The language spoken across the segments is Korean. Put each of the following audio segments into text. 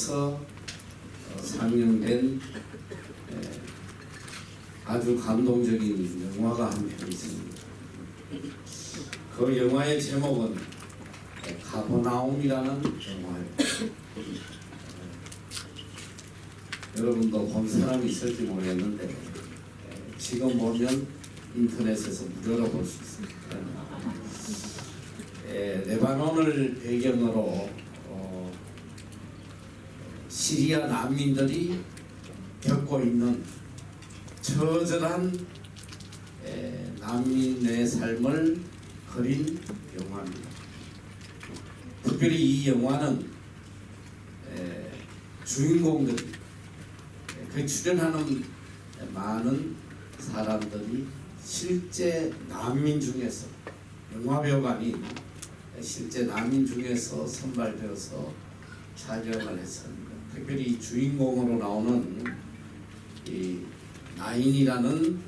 대해서 상영된 아주 감동적인 영화가 한 편 있습니다. 그 영화의 제목은 가버나움이라는 영화예요. 여러분도 본 사람이 있을지 모르겠는데 지금 보면 인터넷에서 무료로 볼 수 있습니다. 레바논을 배경으로 시리아 난민들이 겪고 있는 처절한 난민의 삶을 그린 영화입니다. 특별히 이 영화는 주인공들이 그 출연하는 많은 사람들이 실제 난민 중에서 영화배우가 아닌 실제 난민 중에서 선발되어서 촬영을 했습니다. 특별히 이 주인공으로 나오는 이 나인이라는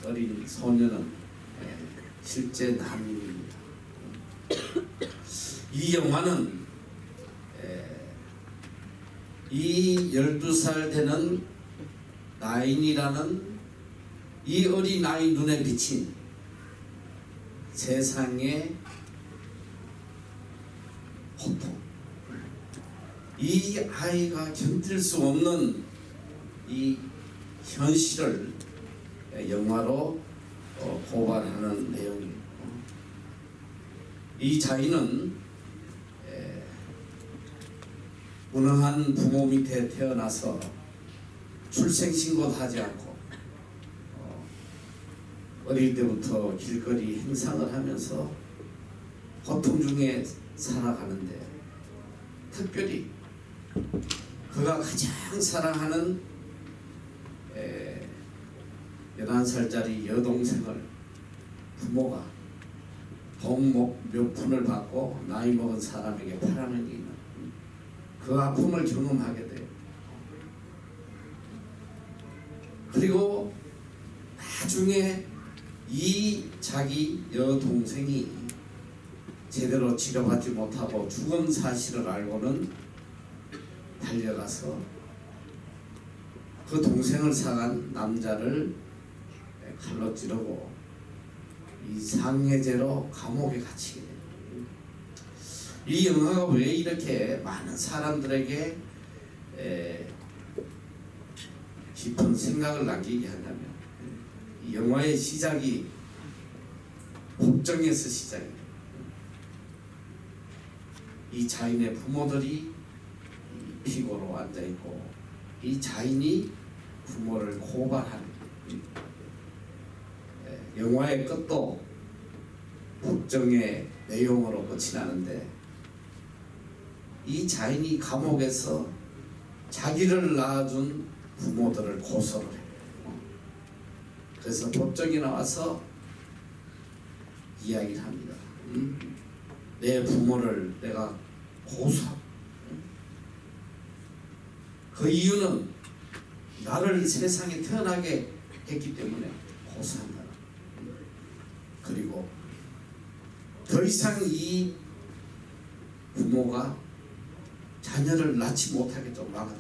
어린 소녀는 실제 난민입니다. 이 영화는 이 12살 되는 나인이라는 이 어린아이 눈에 비친 세상의 고통, 이 아이가 견딜 수 없는 이 현실을 영화로 고발하는 내용입니다. 이 자인은 무능한 부모 밑에 태어나서 출생신고도 하지 않고 어릴 때부터 길거리 행상을 하면서 고통 중에 살아가는데, 특별히 그가 가장 사랑하는 11살짜리 여동생을 부모가 돈 몇 푼을 받고 나이 먹은 사람에게 팔아넘기는 그 아픔을 경험하게 돼요. 그리고 나중에 이 자기 여동생이 제대로 치료받지 못하고 죽은 사실을 알고는 달려가서 그 동생을 상한 남자를 칼로 찌르고 이 상해죄로 감옥에 갇히게 돼요. 이 영화가 왜 이렇게 많은 사람들에게 깊은 생각을 남기게 하냐면, 이 영화의 시작이 법정에서 시작입니다. 이 자인의 부모들이 피고로 앉아있고 이 자인이 부모를 고발하는, 영화의 끝도 법정의 내용으로 끝이 나는데, 이 자인이 감옥에서 자기를 낳아준 부모들을 고소를 해요. 그래서 법정에 나와서 이야기를 합니다. 내 부모를 내가 고소하고, 그 이유는 나를 세상에 태어나게 했기 때문에 고소한다. 그리고 더 이상 이 부모가 자녀를 낳지 못하게 좀 막아달라.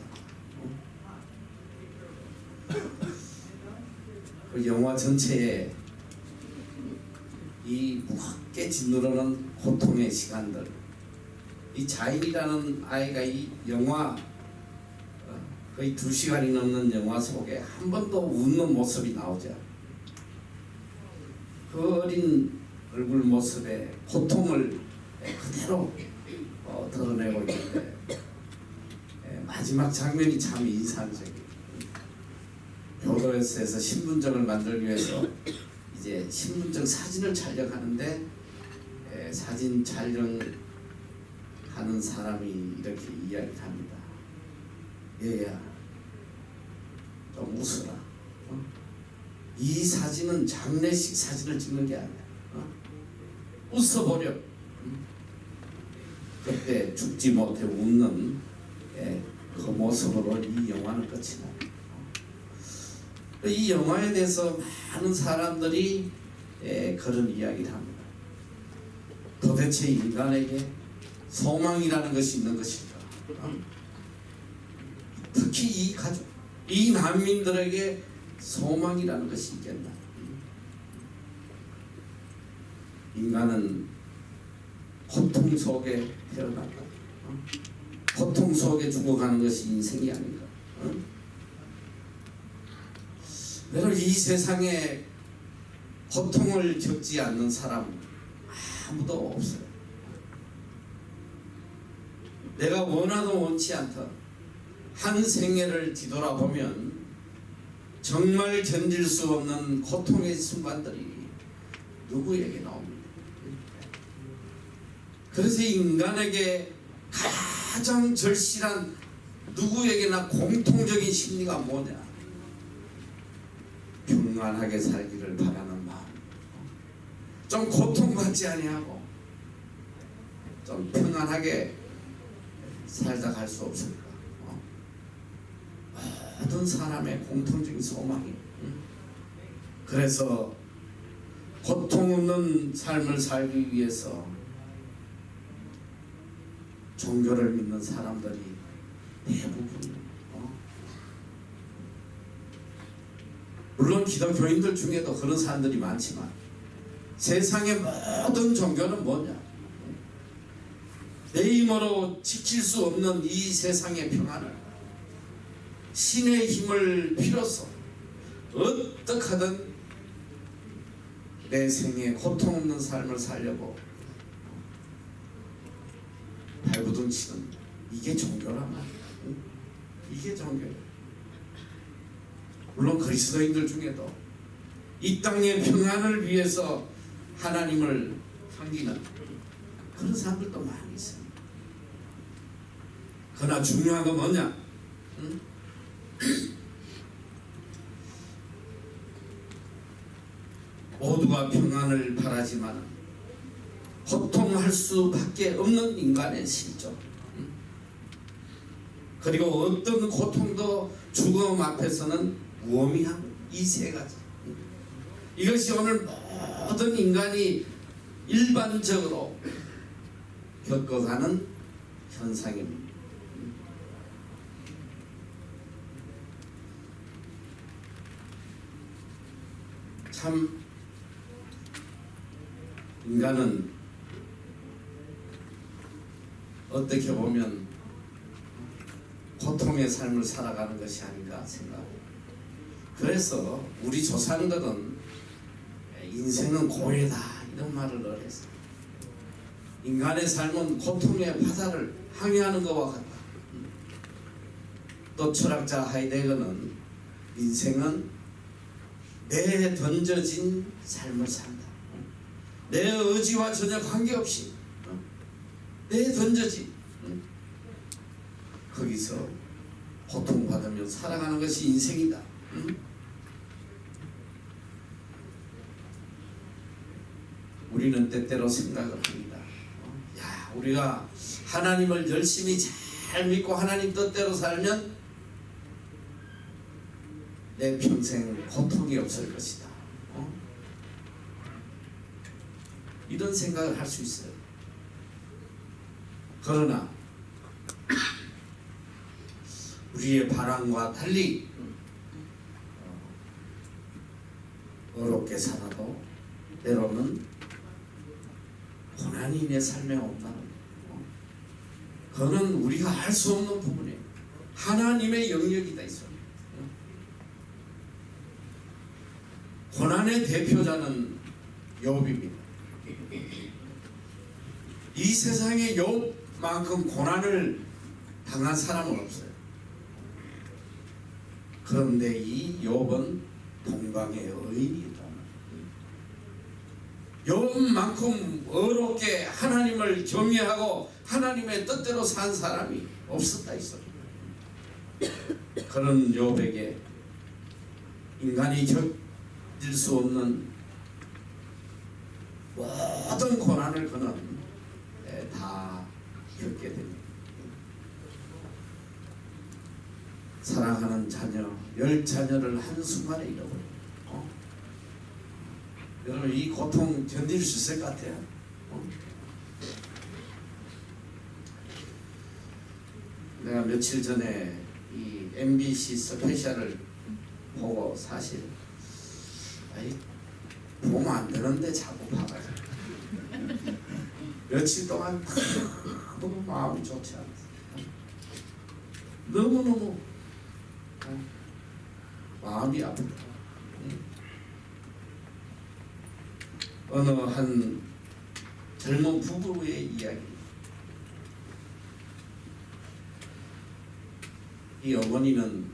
그 영화 전체에 이 무겁게 짓누르는 고통의 시간들, 이 자인이라는 아이가 이 영화 거의 2시간이 넘는 영화 속에 한 번도 웃는 모습이 나오지 않아요. 그 어린 얼굴 모습에 고통을 그대로 드러내고 있는데, 마지막 장면이 참 인상적이에요. 교도소에서 신분증을 만들기 위해서 이제 신분증 사진을 촬영하는데, 사진 촬영하는 사람이 이렇게 이야기를 합니다. 얘야, 좀 웃어라. 이 사진은 장례식 사진을 찍는 게 아니야. 웃어버려. 그때 죽지 못해 웃는 그 모습으로 이 영화는 끝이 나요. 이 영화에 대해서 많은 사람들이 그런 이야기를 합니다. 도대체 인간에게 소망이라는 것이 있는 것인가? 특히 이 가족, 이 난민들에게 소망이라는 것이 있겠나? 인간은 고통 속에 태어났다. 고통 속에 죽어가는 것이 인생이 아닌가? 여러분, 이 세상에 고통을 겪지 않는 사람 아무도 없어요. 내가 원하도 원치 않던 한 생애를 뒤돌아보면 정말 견딜 수 없는 고통의 순간들이 누구에게 나옵니다. 그래서 인간에게 가장 절실한 누구에게나 공통적인 심리가 뭐냐? 평안하게 살기를 바라는 마음. 좀 고통받지 아니하고 좀 평안하게 살다 갈 수 없을까? 모든 사람의 공통적인 소망이. 그래서 고통 없는 삶을 살기 위해서 종교를 믿는 사람들이 대부분, 물론 기독교인들 중에도 그런 사람들이 많지만 세상의 모든 종교는 뭐냐? 내 힘으로 지킬 수 없는 이 세상의 평안을 신의 힘을 빌어서 어떻게 하든 내 생에 고통 없는 삶을 살려고 발부둥치는, 이게 종교란 말이야. 이게 종교야. 물론 그리스도인들 중에도 이 땅의 평안을 위해서 하나님을 섬기는 그런 사람들도 많이 있습니다. 그러나 중요한 건 뭐냐? 모두가 평안을 바라지만 고통할 수밖에 없는 인간의 실존, 그리고 어떤 고통도 죽음 앞에서는 무의미한 이 세 가지, 이것이 오늘 모든 인간이 일반적으로 겪어가는 현상입니다. 참 인간은 어떻게 보면 고통의 삶을 살아가는 것이 아닌가 생각합니다. 그래서 우리 조상들은 인생은 고해다 이런 말을 했어요. 인간의 삶은 고통의 바다를 항해하는 것과 같다. 또 철학자 하이데거는 인생은 내 던져진 삶을 산다. 내 의지와 전혀 관계없이 내 던져진 거기서 고통받으며 살아가는 것이 인생이다. 우리는 때때로 생각을 합니다. 야, 우리가 하나님을 열심히 잘 믿고 하나님 뜻대로 살면 내 평생 고통이 없을 것이다. 이런 생각을 할 수 있어요. 그러나 우리의 바람과 달리 어렵게 살아도 때로는 고난이 내 삶에 온다는 거. 그거는 우리가 알 수 없는 부분이에요. 하나님의 영역이다 이 소리. 고난의 대표자는 욥입니다. 이 세상에 욥만큼 고난을 당한 사람은 없어요. 그런데 이 욥은 동방의 의인이다. 욥만큼 어렵게 하나님을 경외하고 하나님의 뜻대로 산 사람이 없었다 이 소리. 그런 욥에게 인간이 겪을 수 없는 모든 고난을 그는 다 겪게 됩니다. 사랑하는 자녀 10자녀를 한순간에 잃어버려요. 여러분 이 고통 견딜 수 있을 것 같아요? 내가 며칠 전에 이 이 MBC 스페셜을 보고 사실 보면 안 되는데 자꾸 봐가지고 며칠 동안 너무 마음이 좋지 않았어요. 너무너무 마음이 아프다. 어느 한 젊은 부부의 이야기. 이 어머니는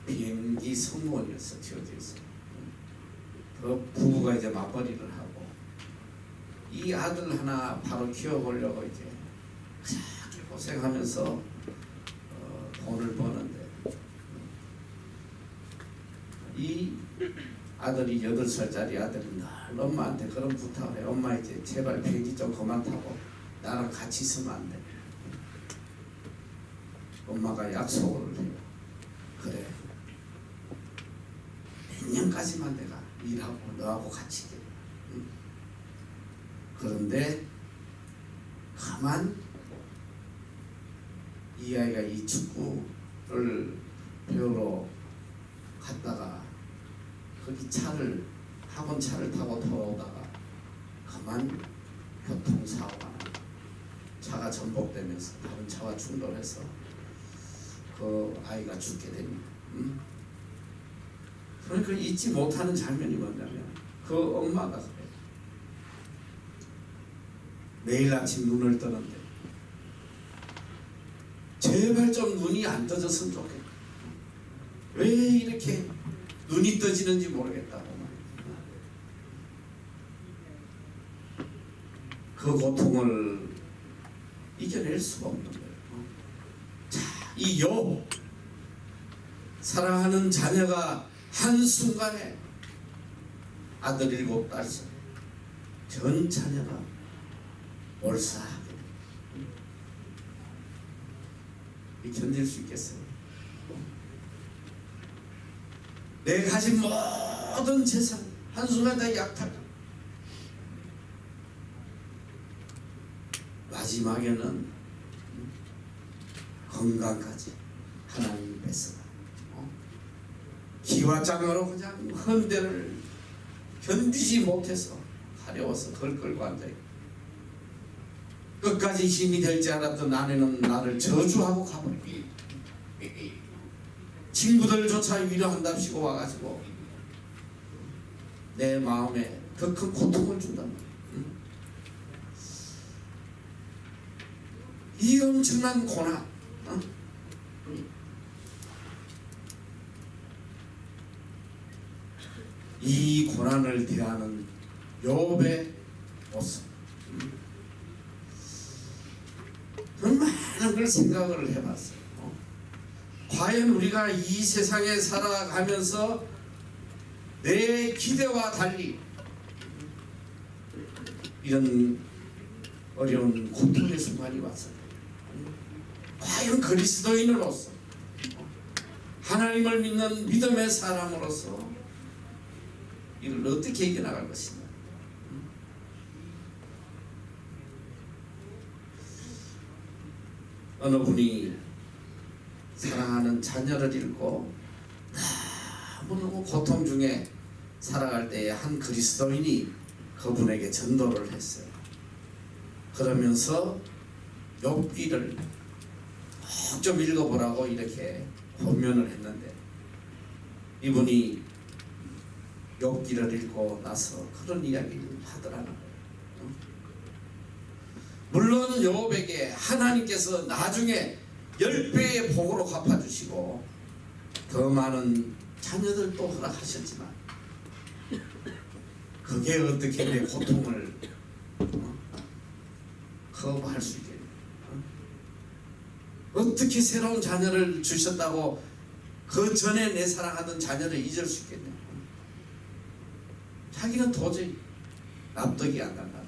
비행기 승무원이었어. 지어져서 그 부부가 이제 맞벌이를 하고 이 아들 하나 바로 키워보려고 이제 그렇게 고생하면서 돈을 버는데 이 아들이 8살짜리 아들이 늘 엄마한테 그런 부탁을 해. 엄마 이제 제발 비행기 좀 그만 타고 나랑 같이 있으면 안 돼. 엄마가 약속을 해요. 그래, 몇 년까지만 내가 일하고 너하고 같이 있게. 그런데 가만 이 아이가 이 축구를 배우러 갔다가 거기 학원 차를 타고 돌아오다가 가만 교통사고가 나. 차가 전복되면서 다른 차와 충돌해서 그 아이가 죽게 됩니다. 그러니까 잊지 못하는 장면이 뭐냐면 그 엄마가 그래요. 매일 아침 눈을 뜨는데 제발 좀 눈이 안 떠졌으면 좋겠다. 왜 이렇게 눈이 떠지는지 모르겠다고 말이야. 그 고통을 이겨낼 수가 없는 거예요. 자, 이 욥, 사랑하는 자녀가 한순간에 아들 7, 딸 전 자녀가 몰사하게 견딜 수 있겠어요? 내 가진 모든 재산 한순간에 다 약탈. 마지막에는 건강까지 하나님이 뺏어가. 기와장으로 그냥 헌대를 견디지 못해서 가려워서 덜 끌고 앉아있고 끝까지 힘이 될지 알았던 아내는 나를 저주하고 가버리고 친구들조차 위로한답시고 와가지고 내 마음에 더 큰 고통을 준단 말이야. 이 엄청난 고난, 이 고난을 대하는 욥의 모습, 많은 걸 생각을 해봤어요. 과연 우리가 이 세상에 살아가면서 내 기대와 달리 이런 어려운 고통의 순간이 왔어요. 과연 그리스도인으로서 하나님을 믿는 믿음의 사람으로서 이걸 어떻게 이겨나갈 것인가. 어느 분이 사랑하는 자녀를 잃고 너무너무 고통 중에 살아갈 때에 한 그리스도인이 그분에게 전도를 했어요. 그러면서 욥기를 꼭 좀 읽어보라고 이렇게 권면을 했는데 이분이 욥기를 읽고 나서 그런 이야기를 하더라는 거예요. 물론 욥에게 하나님께서 나중에 10배의 복으로 갚아주시고 더 많은 자녀들도 허락하셨지만 그게 어떻게 내 고통을 커버할 수 있겠냐. 어떻게 새로운 자녀를 주셨다고 그 전에 내 사랑하던 자녀를 잊을 수 있겠냐. 자기는 도저히 납득이 안 간다는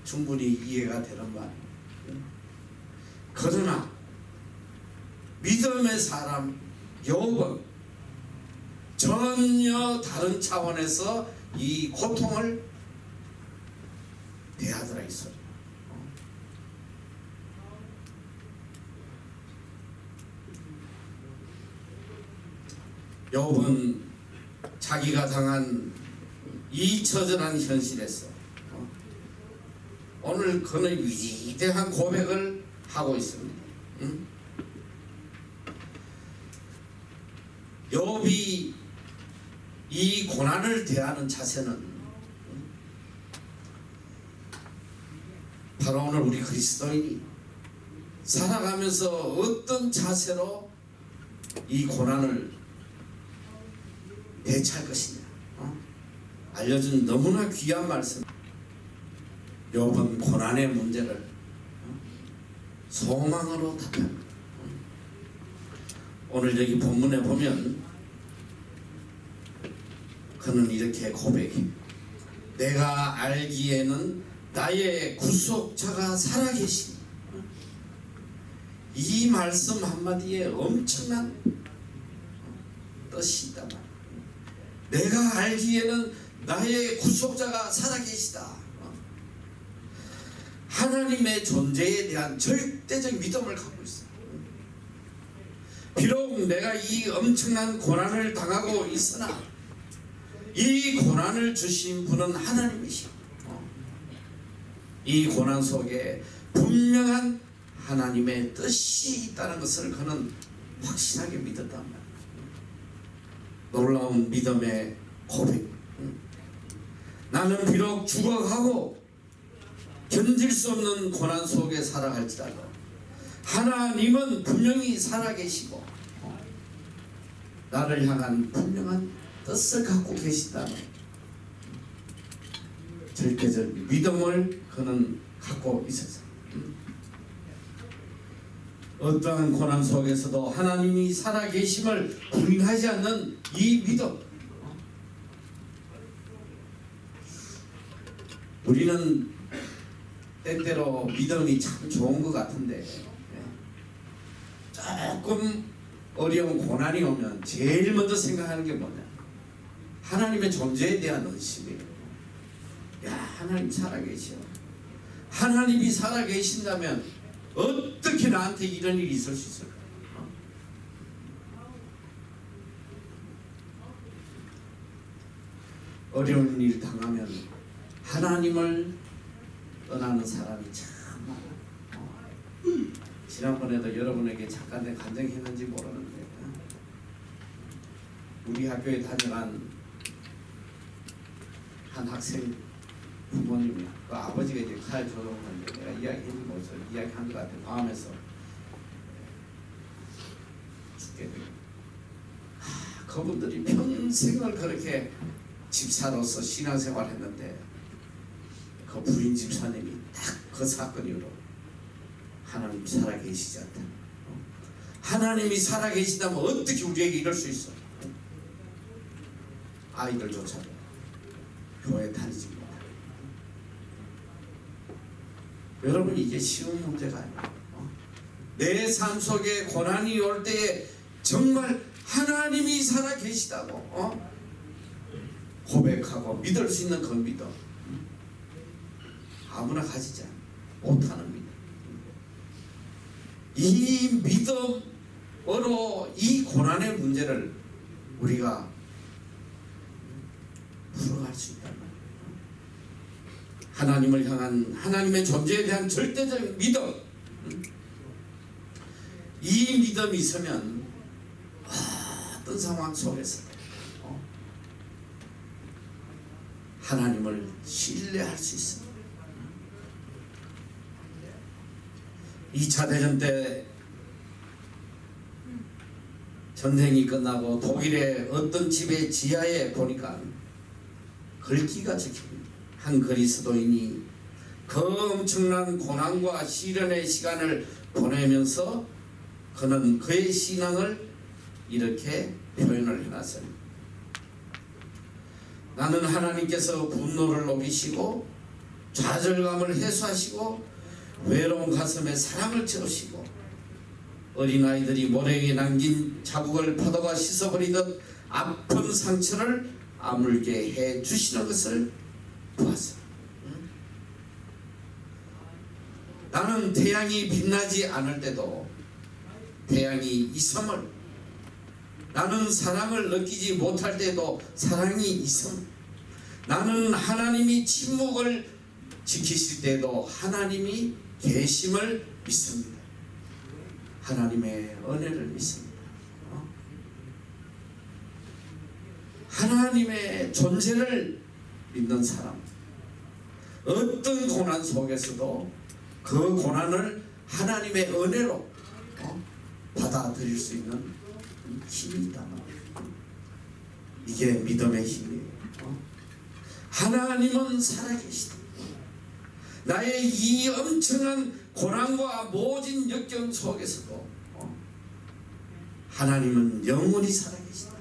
충분히 이해가 되는 말. 그러나 믿음의 사람 욥은 전혀 다른 차원에서 이 고통을 대하더라 이 소리. 욥은 자기가 당한 이 처절한 현실에서 오늘 그는 위대한 고백을 하고 있습니다. 욥이 이 고난을 대하는 자세는 바로 오늘 우리 그리스도인이 살아가면서 어떤 자세로 이 고난을 대처할 것이냐 알려준 너무나 귀한 말씀. 욥은 고난의 문제를 소망으로 답합니다. 오늘 여기 본문에 보면 그는 이렇게 고백해. 내가 알기에는 나의 구속자가 살아계시니. 이 말씀 한마디에 엄청난 뜻이 있단 말이야. 내가 알기에는 나의 구속자가 살아계시다. 하나님의 존재에 대한 절대적 믿음을 갖고 있어. 비록 내가 이 엄청난 고난을 당하고 있으나 이 고난을 주신 분은 하나님이시고 이 고난 속에 분명한 하나님의 뜻이 있다는 것을 그는 확실하게 믿었단 말이야. 놀라운 믿음의 고백. 나는 비록 죽어가고 견딜 수 없는 고난 속에 살아갈지라도 하나님은 분명히 살아계시고 나를 향한 분명한 뜻을 갖고 계시다는 절대적 믿음을 그는 갖고 있었어요. 어떠한 고난 속에서도 하나님이 살아계심을 부인하지 않는 이 믿음. 우리는 때때로 믿음이 참 좋은 것 같은데 조금 어려운 고난이 오면 제일 먼저 생각하는 게 뭐냐? 하나님의 존재에 대한 의심이에요. 야, 하나님 살아계셔. 하나님이 살아계신다면 어떻게 나한테 이런 일이 있을 수 있을까? 어려운 일 당하면 하나님을 떠나는 사람이 참 많아. 지난번에도 여러분에게 잠깐 내 간증했는지 모르는데 우리 학교에 다녀간 한 학생 부모님이 그 아버지가 이제 칼 조종하는데 내가 이야기해준 것을 이야기한 것 같아. 마음에서 죽게 되고 그분들이 평생을 그렇게 집사로서 신앙생활을 했는데 그 부인 집사님이 딱 그 사건 이후로 하나님 살아계시지 않다. 하나님이 살아계시다면 어떻게 우리에게 이럴 수 있어? 아이들조차도 교회 다니지 못해. 여러분 이게 쉬운 문제가 아니에요. 내 삶 속에 고난이 올 때에 정말 하나님이 살아계시다고 고백하고 믿을 수 있는 그 믿음. 아무나 가지지 못하는 믿음. 이 믿음으로 이 고난의 문제를 우리가 풀어갈 수 있단 말이에요. 하나님을 향한 하나님의 존재에 대한 절대적 믿음. 이 믿음이 있으면 어떤 상황 속에서 하나님을 신뢰할 수 있습니다. 2차 대전 때 전쟁이 끝나고 독일의 어떤 집의 지하에 보니까 글귀가 적힙니다. 한 그리스도인이 그 엄청난 고난과 시련의 시간을 보내면서 그는 그의 신앙을 이렇게 표현을 해놨습니다. 나는 하나님께서 분노를 녹이시고 좌절감을 해소하시고 외로운 가슴에 사랑을 채우시고 어린아이들이 모래 위에 남긴 자국을 파도가 씻어버리듯 아픈 상처를 아물게 해 주시는 것을 보았습니다. 나는 태양이 빛나지 않을 때도 태양이 있음을 나는 사랑을 느끼지 못할 때도 사랑이 있음. 나는 하나님이 침묵을 지키실 때도 하나님이 계심을 믿습니다. 하나님의 은혜를 믿습니다. 하나님의 존재를 믿는 사람, 어떤 고난 속에서도 그 고난을 하나님의 은혜로 받아들일 수 있는 힘이 있다. 이게 믿음의 힘이에요. 하나님은 살아계시다. 나의 이 엄청난 고난과 모진 역경 속에서도 하나님은 영원히 살아계시다.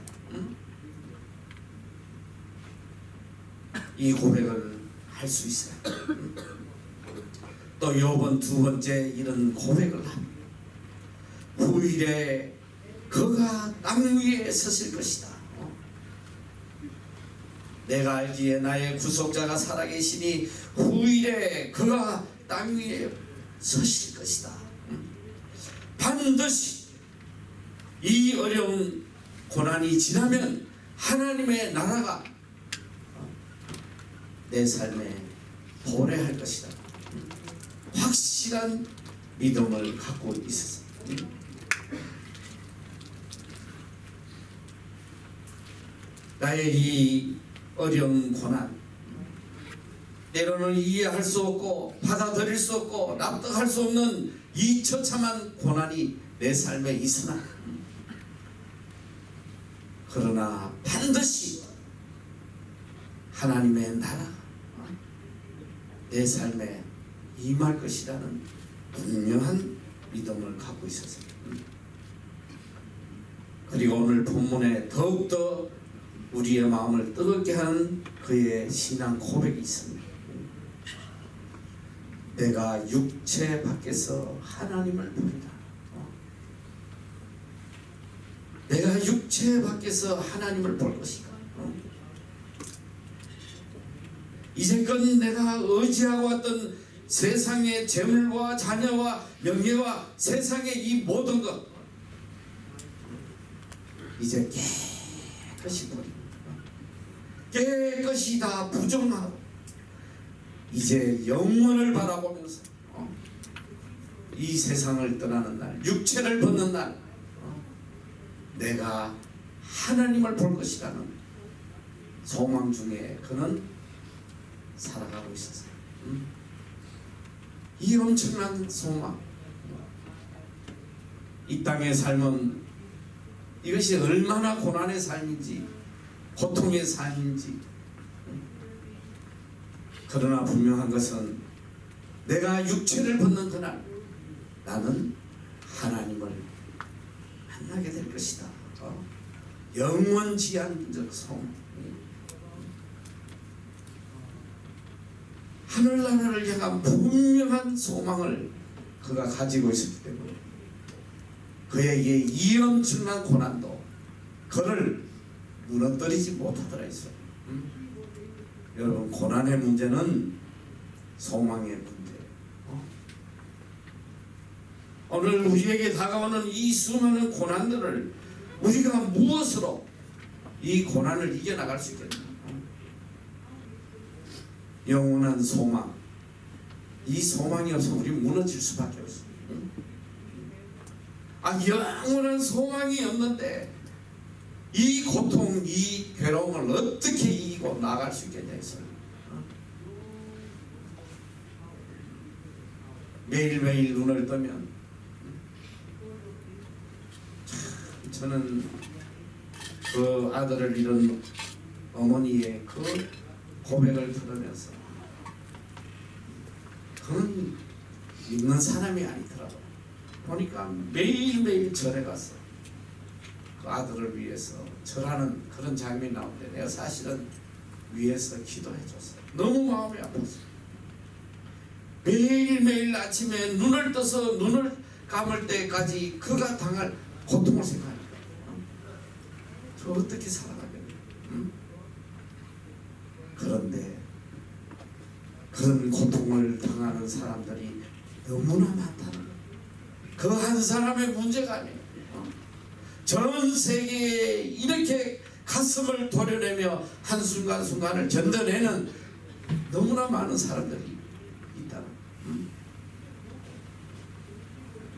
이 고백을 할 수 있어요. 또 요번 두 번째 이런 고백을 합니다. 후일에 그가 땅 위에 서실 것이다. 내가 알기에 나의 구속자가 살아계시니 후일에 그가 땅 위에 서실 것이다. 반드시 이 어려운 고난이 지나면 하나님의 나라가 내 삶에 도래할 것이다. 확실한 믿음을 갖고 있었어. 나의 이 어려운 고난, 때로는 이해할 수 없고 받아들일 수 없고 납득할 수 없는 이 처참한 고난이 내 삶에 있으나, 그러나 반드시 하나님의 나라가 내 삶에 임할 것이라는 분명한 믿음을 갖고 있었어요. 그리고 오늘 본문에 더욱더 우리의 마음을 뜨겁게 하는 그의 신앙 고백이 있습니다. 내가 육체 밖에서 하나님을 보리라. 내가 육체 밖에서 하나님을 볼 것이다. 이제껏 내가 의지하고 왔던 세상의 재물과 자녀와 명예와 세상의 이 모든 것, 이제 깨끗이 버리고 깨끗이 다 부정하고 이제 영원을 바라보면서 이 세상을 떠나는 날, 육체를 벗는 날, 내가 하나님을 볼 것이라는 소망 중에 그는 살아가고 있었어요. 이 엄청난 소망, 이 땅의 삶은 이것이 얼마나 고난의 삶인지 고통의 삶인지, 그러나 분명한 것은 내가 육체를 벗는 그날 나는 하나님을 만나게 될 것이다. 영원지향적 소망, 하늘나라를 향한 분명한 소망을 그가 가지고 있었기 때문에 그에게 이 엄청난 고난도 그를 무너뜨리지 못하더라 했어요. 여러분, 고난의 문제는 소망의 문제예요. 오늘 우리에게 다가오는 이 수많은 고난들을 우리가 무엇으로 이 고난을 이겨나갈 수 있겠나? 영원한 소망, 이 소망이 없어 우리 무너질 수밖에 없어. 영원한 소망이 없는데 이 고통, 이 괴로움을 어떻게 이기고 나갈 수 있겠냐 해서 매일매일 눈을 뜨면 참, 저는 그 아들을 잃은 어머니의 그 고백을 들으면서 그는 믿는 사람이 아니더라고요. 보니까 매일매일 절에 가서 그 아들을 위해서 절하는 그런 장면이 나오는데 내가 사실은 위에서 기도해 줬어요. 너무 마음이 아팠어요. 매일매일 아침에 눈을 떠서 눈을 감을 때까지 그가 당할 고통을 생각하니까 저 어떻게 살아가겠냐. 그런데 그런 고통을 당하는 사람들이 너무나 많다는 거예요. 그 한 사람의 문제가 아니에요. 전 세계에 이렇게 가슴을 도려내며 한순간순간을 견뎌내는 너무나 많은 사람들이 있다.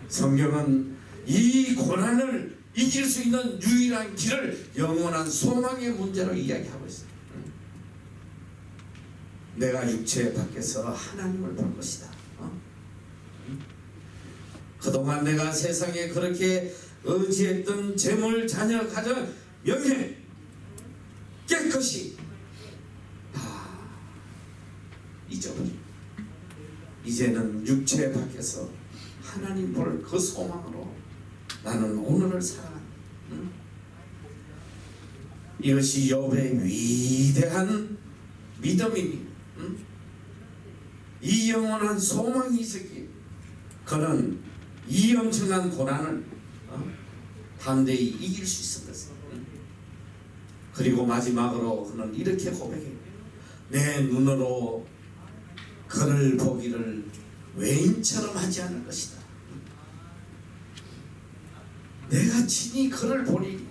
성경은 이 고난을 이길 수 있는 유일한 길을 영원한 소망의 문제로 이야기하고 있어요. 내가 육체 밖에서 하나님을 볼 것이다. 그동안 내가 세상에 그렇게 의지했던 재물, 자녀, 가정, 명예 깨끗이 다 잊어버리고 이제는 육체 밖에서 하나님 볼 그 소망으로 나는 오늘을 살아간다. 이것이 욥의 위대한 믿음입니다. 이 영원한 소망이 있었기에 그는 이 엄청난 고난을 담대히 이길 수 있었어요. 그리고 마지막으로 그는 이렇게 고백해요. 내 눈으로 그를 보기를 외인처럼 하지 않을 것이다. 내가 친히 그를 보리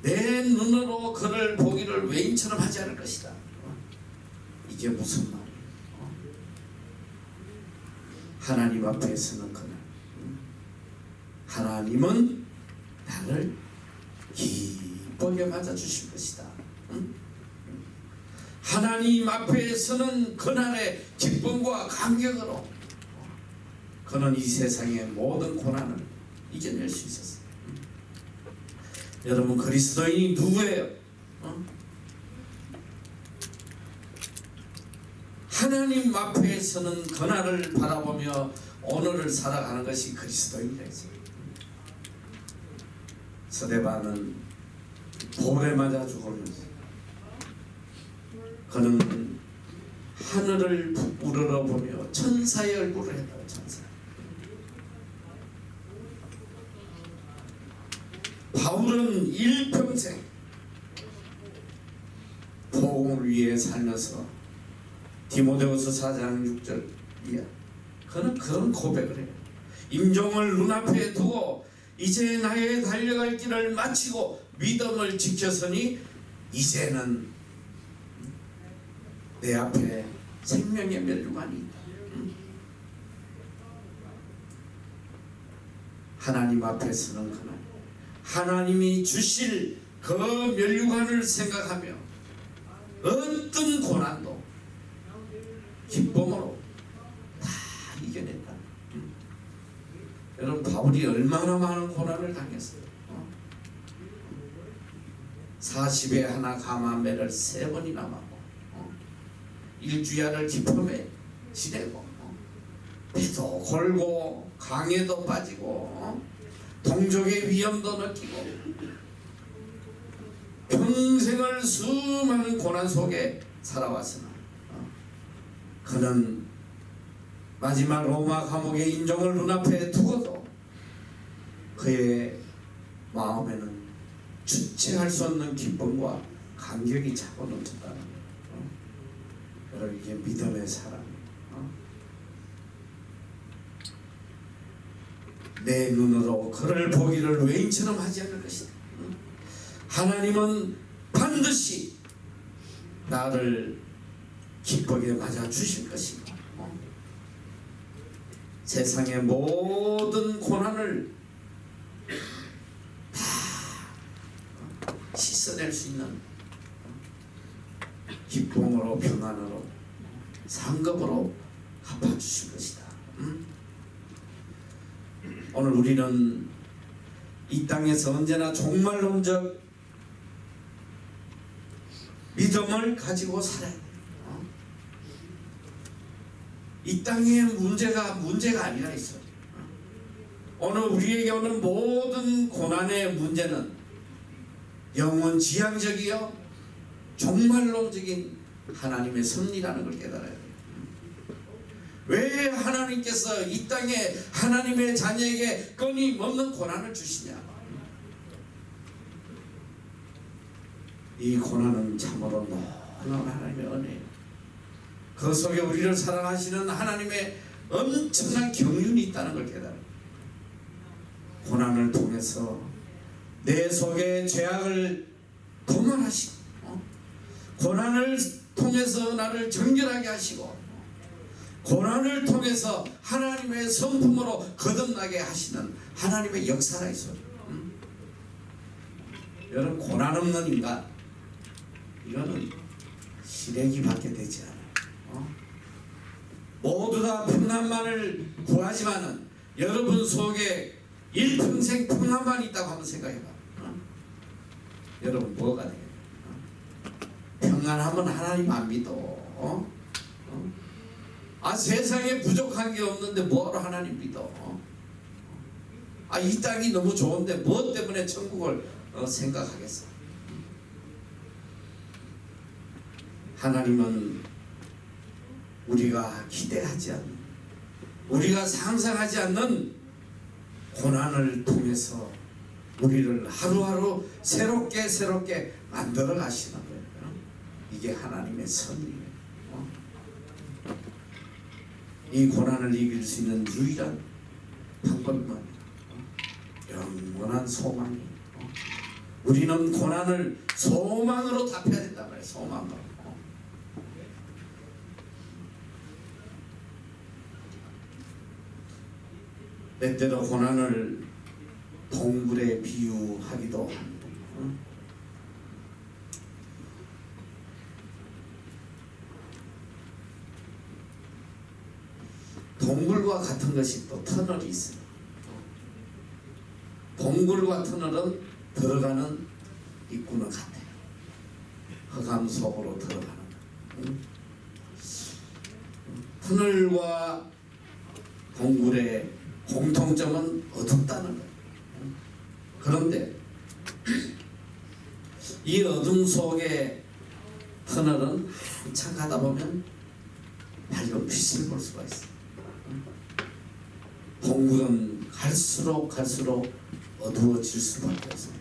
내 눈으로 그를 보기를 외인처럼 하지 않을 것이다. 이게 무슨 말이에요? 하나님 앞에서는 그날 하나님은 나를 기쁘게 맞아주실 것이다. 하나님 앞에서는 그날의 기쁨과 감격으로 그는 이 세상의 모든 고난을 이겨낼 수 있었어요. 여러분, 그리스도인이 누구예요? 하나님 앞에서는 그날을 바라보며 오늘을 살아가는 것이 그리스도인이라 했어요. 스데반은 돌에 맞아 죽으면서 그는 하늘을 우러러보며 천사의 얼굴을 했다고. 천사. 바울은 일평생 복음을 위해 살면서 디모데후서 4장 6절 이하 그는 그런 고백을 해요. 임종을 눈앞에 두고 이제 나의 달려갈 길을 마치고 믿음을 지켰으니 이제는 내 앞에 생명의 멸류관이 있다. 하나님 앞에서는 그날 하나님이 주실 그 멸류관을 생각하며 어떤 고난도 기쁨으로 다 이겨냈다. 여러분, 바울이 얼마나 많은 고난을 당했어요. 40에 하나 감한 매를 3번이나 맞고 일주야를 기품에 지내고 배도 골고 강에도 빠지고 동족의 위험도 느끼고 평생을 수많은 고난 속에 살아왔으나 그는 마지막 로마 감옥의 인종을 눈앞에 두고도 그의 마음에는 주체할 수 없는 기쁨과 감격이 차고 넘쳤다는 거예요. 여러분, 이게 믿음의 사랑이에요. 내 눈으로 그를 보기를 외인처럼 하지 않을 것이다. 하나님은 반드시 나를 기쁘게 맞아 주실 것이다. 세상의 모든 고난을 다 씻어낼 수 있는 기쁨으로 평안으로 상급으로 갚아주실 것이다. 오늘 우리는 이 땅에서 언제나 종말론적 믿음을 가지고 살아야 돼요. 이 땅의 문제가 아니라 있어요. 오늘 우리에게 오는 모든 고난의 문제는 영원 지향적이요 종말론적인 하나님의 섭리라는 걸 깨달아야 돼요. 왜 하나님께서 이 땅에 하나님의 자녀에게 끊임없는 고난을 주시냐? 이 고난은 참으로 놀라운 하나님의 은혜예요. 그 속에 우리를 사랑하시는 하나님의 엄청난 경륜이 있다는 걸 깨달아요. 고난을 통해서 내 속에 죄악을 동원하시고 고난을 통해서 나를 정결하게 하시고 고난을 통해서 하나님의 성품으로 거듭나게 하시는 하나님의 역사가 있어요. 여러분, 고난 없는 인간, 이거는 시래기밖에 되지 않아요. 모두 다 평안만을 구하지만은 여러분 속에 일평생 평안만 있다고 한번 생각해봐. 여러분, 뭐가 되겠냐? 평안하면 하나님 안 믿어. 세상에 부족한 게 없는데 뭐하러 하나님 믿어? 이 땅이 너무 좋은데 무엇 때문에 천국을 생각하겠어? 하나님은 우리가 기대하지 않는, 우리가 상상하지 않는 고난을 통해서 우리를 하루하루 새롭게 만들어 가시는 거예요. 이게 하나님의 섭리예요. 이 고난을 이길 수 있는 유일한 방법은 영원한 소망이에요. 우리는 고난을 소망으로 답해야 된단 말이에요. 소망으로. 때때로 고난을 동굴에 비유하기도 합니다. 동굴과 같은 것이 또 터널이 있어요. 동굴과 터널은 들어가는 입구는 같아요. 흑암 속으로 들어가는 터널과 동굴의 공통점은 어둡다는 거예요. 그런데 이 어둠 속에 터널은 한참 가다 보면 밝은 빛을 볼 수가 있어요. 동굴은 갈수록 어두워질 수밖에 없어요.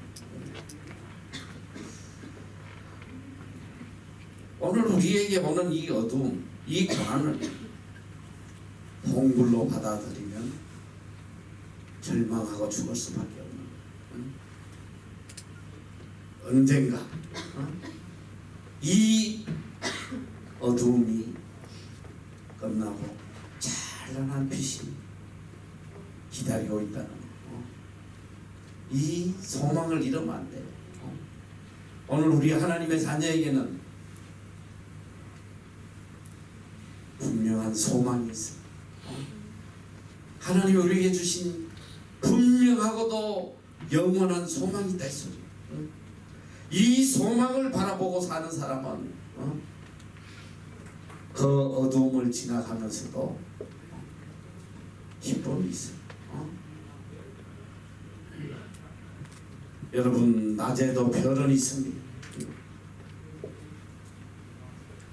오늘 우리에게 오는 이 어두움, 이 고난을 동굴로 받아들이면 절망하고 죽을 수밖에 없는 언젠가 이 어두움이 끝나고 찬란한 빛이 기다리고 있다는 이 소망을 잃으면 안 돼요. 오늘 우리 하나님의 자녀에게는 분명한 소망이 있어요. 하나님이 우리에게 주신 분명하고도 영원한 소망이 있다 이 소리예요. 이 소망을 바라보고 사는 사람은 그 어두움을 지나가면서도 기쁨이 있어요. 여러분, 낮에도 별은 있습니다.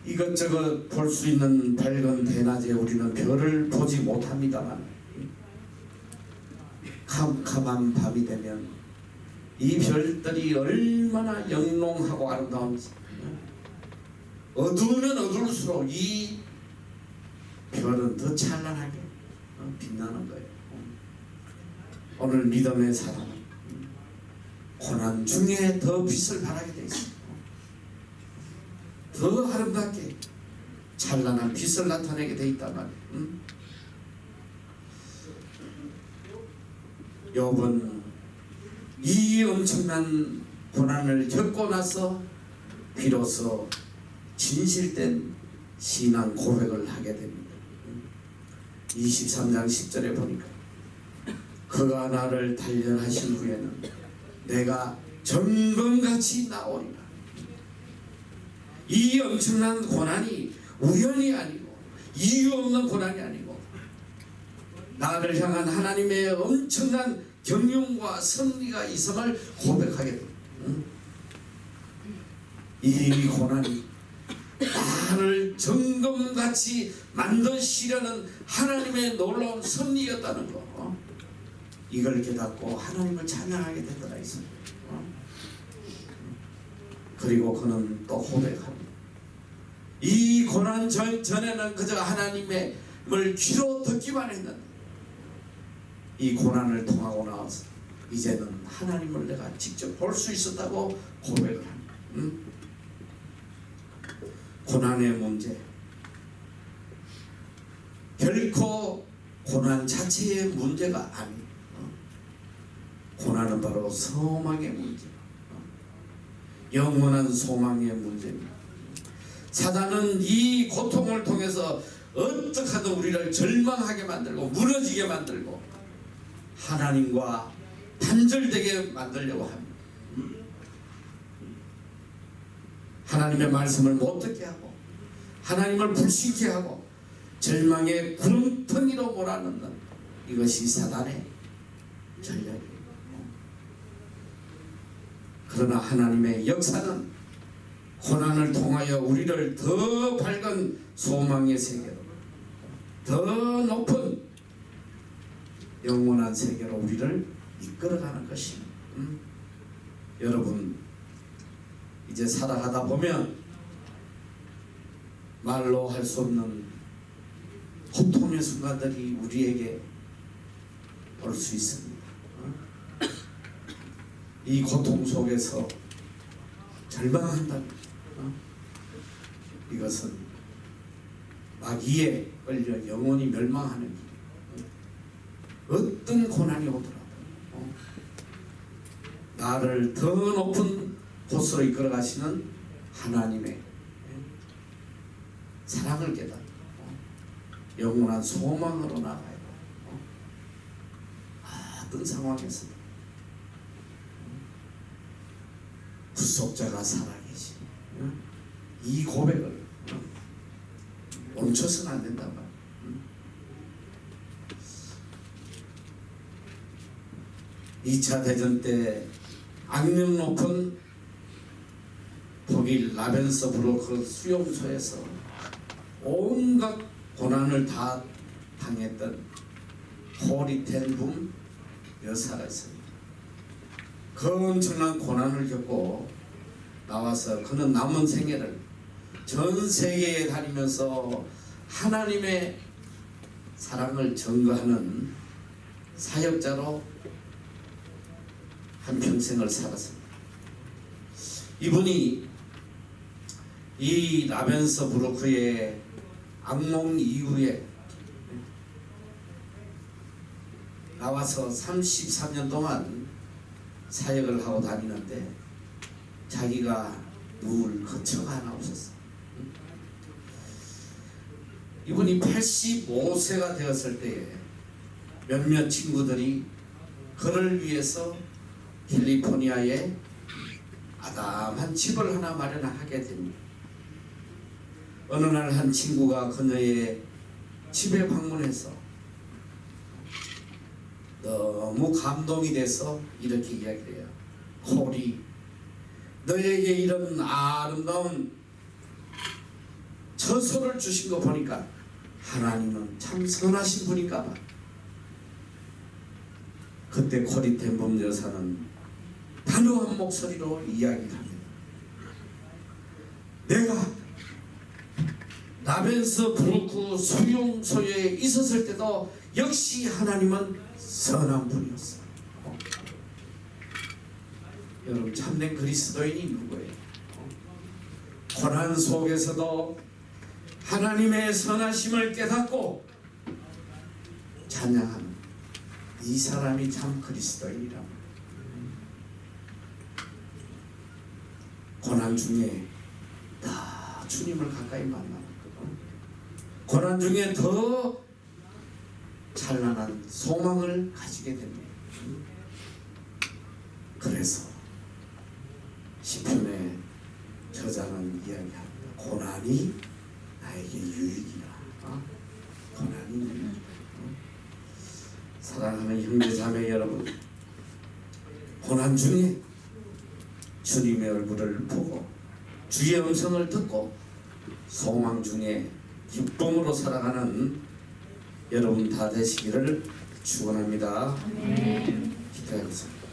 이것저것 볼 수 있는 밝은 대낮에 우리는 별을 보지 못합니다만 캄캄한 밤이 되면 이 별들이 얼마나 영롱하고 아름다운지, 어두우면 어두울수록 이 별은 더 찬란하게 빛나는 거예요. 오늘 믿음의 사람은 고난 중에 더 빛을 발하게 돼 있어요. 더 아름답게 찬란한 빛을 나타내게 돼 있단 말이에요. 욥은 이 엄청난 고난을 겪고 나서 비로소 진실된 신앙 고백을 하게 됩니다. 23장 10절에 보니까 그가 나를 단련하신 후에는 내가 정금같이 나오리라. 이 엄청난 고난이 우연이 아니고 이유 없는 고난이 아니고 나를 향한 하나님의 엄청난 경륜과 섭리가 있음을 고백하게 됩니다. 이 고난이 나를 정금같이 만드시려는 하나님의 놀라운 섭리였다는 거, 이걸 깨닫고 하나님을 찬양하게 되더라 있습니다. 그리고 그는 또 고백합니다. 이 고난 전에는 그저 하나님의 을 귀로 듣기만 했는데 이 고난을 통하고 나와서 이제는 하나님을 내가 직접 볼 수 있었다고 고백을 합니다. 고난의 문제, 결코 고난 자체의 문제가 아니에요. 고난은 바로 소망의 문제, 영원한 소망의 문제입니다. 사단은 이 고통을 통해서 어떻게 하든 우리를 절망하게 만들고 무너지게 만들고 하나님과 단절되게 만들려고 합니다. 하나님의 말씀을 못 듣게 하고 하나님을 불신케 하고 절망의 구름텅이로 몰아넣는 이것이 사단의 전략이에요. 그러나 하나님의 역사는 고난을 통하여 우리를 더 밝은 소망의 세계로, 더 높은 영원한 세계로 우리를 이끌어가는 것입니다. 여러분, 이제 살아가다 보면 말로 할 수 없는 고통의 순간들이 우리에게 올 수 있습니다. 이 고통 속에서 절망한다면 이것은 마귀에 끌려 영원히 멸망하는 길이에요. 어떤 고난이 오더라도 나를 더 높은 곳으로 이끌어 가시는 하나님의 사랑을 깨닫고 영원한 소망으로 나가야 돼요. 어떤 상황에서 구속자가 살아계시 이 고백을 멈춰서는 안 된단 말이에요. 2차 대전 때 악명 높은 독일 라벤서부르크 수용소에서 온갖 고난을 다 당했던 코리 텐 붐 여사가 있습니다. 그 엄청난 고난을 겪고 나와서 그는 남은 생애를 전 세계에 다니면서 하나님의 사랑을 증거하는 사역자로 한평생을 살았습니다. 이분이 이 라벤서부르크의 악몽 이후에 나와서 33년 동안 사역을 하고 다니는데 자기가 누울 거처가 하나 없었어. 이분이 85세가 되었을 때에 몇몇 친구들이 그를 위해서 캘리포니아에 아담한 집을 하나 마련하게 됩니다. 어느 날 한 친구가 그녀의 집에 방문해서 너무 감동이 돼서 이렇게 이야기를 해요. 코리, 너에게 이런 아름다운 처소를 주신 거 보니까 하나님은 참 선하신 분인가 봐. 그때 코리 텐범 여사는 단호한 목소리로 이야기를 합니다. 내가 라벤서부르크 수용소에 있었을 때도 역시 하나님은 선한 분이었어. 여러분, 참된 그리스도인이 누구예요? 고난 속에서도 하나님의 선하심을 깨닫고 찬양하는 이 사람이 참 그리스도인이라. 고난 중에 다 주님을 가까이 만나는 고난 중에 더 찬란한 소망을 가지게 됩니다. 그래서 시편의 저자는 이야기합니다. 고난이 나에게 유익이라. 고난이 유익이라. 사랑하는 형제자매 여러분, 고난 중에 주님의 얼굴을 보고 주의 음성을 듣고 소망 중에 기쁨으로 살아가는 여러분 다 되시기를 축원합니다. 기도하겠습니다.